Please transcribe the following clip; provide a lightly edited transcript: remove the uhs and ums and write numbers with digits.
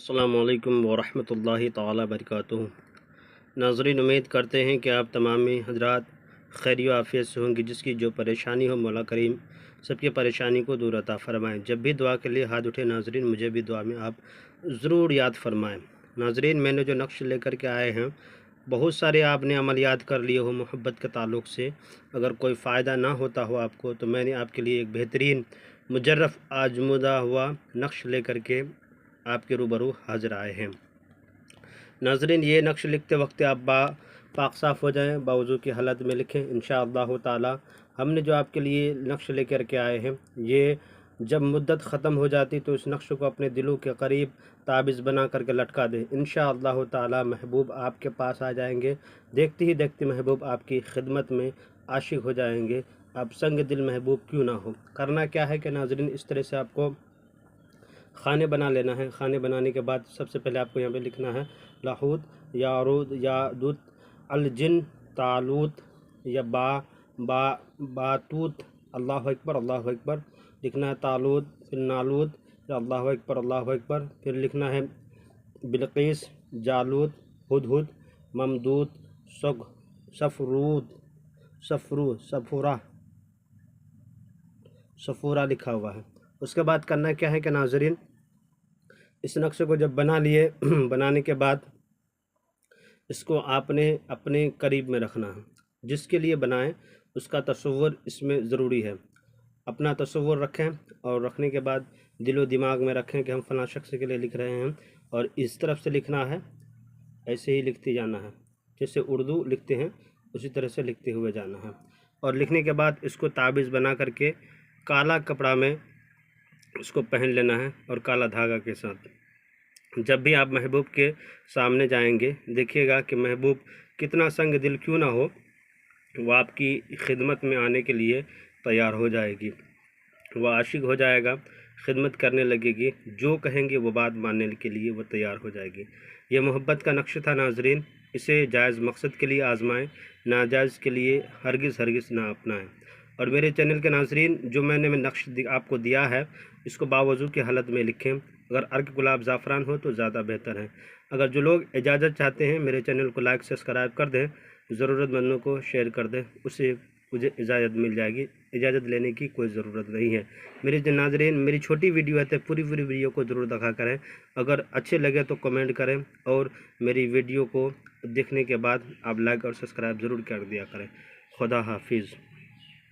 अस्सलामु अलैकुम वरहमतुल्लाहि ताला बरकातुहू। नाज़रीन, उम्मीद करते हैं कि आप तमाम हज़रात खैर आफ़ियत से होंगे। जिसकी जो परेशानी हो मौला करीम सबकी परेशानी को दूर अता फ़रमाएँ। जब भी दुआ के लिए हाथ उठे नाज़रीन, मुझे भी दुआ में आप ज़रूर याद फ़रमाएँ। नाज़रीन, मैंने जो नक्श लेकर के आए हैं, बहुत सारे आपने अमलियात कर लिए हो मोहब्बत के ताल्लुक़ से। अगर कोई फ़ायदा ना होता हो आपको, तो मैंने आपके लिए एक बेहतरीन मुजर्रफ़ आजमुदा हुआ नक्श लेकर के आपके रूबरू हाज़िर आए हैं। नाज़रीन, ये नक्श लिखते वक्त आप पाक साफ़ हो जाएं, बावज़ू की हालत में लिखें। इंशाअल्लाह ताला हमने जो आपके लिए नक्श लेकर के आए हैं, ये जब मुद्दत ख़त्म हो जाती तो इस नक्श को अपने दिलों के करीब ताबीज़ बना करके लटका दें। इंशाअल्लाह ताला महबूब आपके पास आ जाएंगे। देखते ही देखते महबूब आपकी खिदमत में आशिक हो जाएंगे। आप संग दिल महबूब क्यों ना हो। करना क्या है कि नाज़रीन, इस तरह से आपको खाने बना लेना है। खाने बनाने के बाद सबसे पहले आपको यहाँ पे लिखना है लाहूत यारूद यादूत अलजिन तालूत या बातूत। अल्लाह अकबर लिखना है। तालूत फिर नालूत फिर अल्लाह अकबर फिर लिखना है बिलकीस जालूत हुदहुद ममदूद सफरूद सफूरा लिखा हुआ है। उसके बाद करना क्या है कि नाज़रीन, इस नक्शे को जब बना लिए बनाने के बाद इसको आपने अपने करीब में रखना है। जिसके लिए बनाएं उसका तसव्वुर इसमें ज़रूरी है। अपना तसव्वुर रखें और रखने के बाद दिलो दिमाग में रखें कि हम फ़लाँ शख्स के लिए लिख रहे हैं और इस तरफ से लिखना है। ऐसे ही लिखते जाना है, जैसे उर्दू लिखते हैं उसी तरह से लिखते हुए जाना है। और लिखने के बाद इसको ताबीज़ बना करके काला कपड़ा में उसको पहन लेना है और काला धागा के साथ। जब भी आप महबूब के सामने जाएंगे, देखिएगा कि महबूब कितना संग दिल क्यों ना हो, वो आपकी खिदमत में आने के लिए तैयार हो जाएगी। वह आशिक हो जाएगा, खिदमत करने लगेगी। जो कहेंगे वो बात मानने के लिए वो तैयार हो जाएगी। ये मोहब्बत का नक्श था नाज़रीन। इसे जायज़ मकसद के लिए आज़माएं, नाजायज़ के लिए हरगिज़ ना अपनाएं। और मेरे चैनल के नाज़रीन, जो मैंने नक्श आपको दिया है, इसको बावज़ू की हालत में लिखें। अगर अर्क गुलाब ज़ाफ़रान हो तो ज़्यादा बेहतर है। अगर जो लोग इजाज़त चाहते हैं, मेरे चैनल को लाइक सब्सक्राइब कर दें, ज़रूरतमंदों को शेयर कर दें, उससे मुझे इजाज़त मिल जाएगी। इजाज़त लेने की कोई ज़रूरत नहीं है। मेरे नाज़रीन, मेरी छोटी वीडियो है तो पूरी वीडियो को ज़रूर देखा करें। अगर अच्छे लगे तो कमेंट करें और मेरी वीडियो को देखने के बाद आप लाइक और सब्सक्राइब ज़रूर कर दिया करें। खुदा हाफिज़।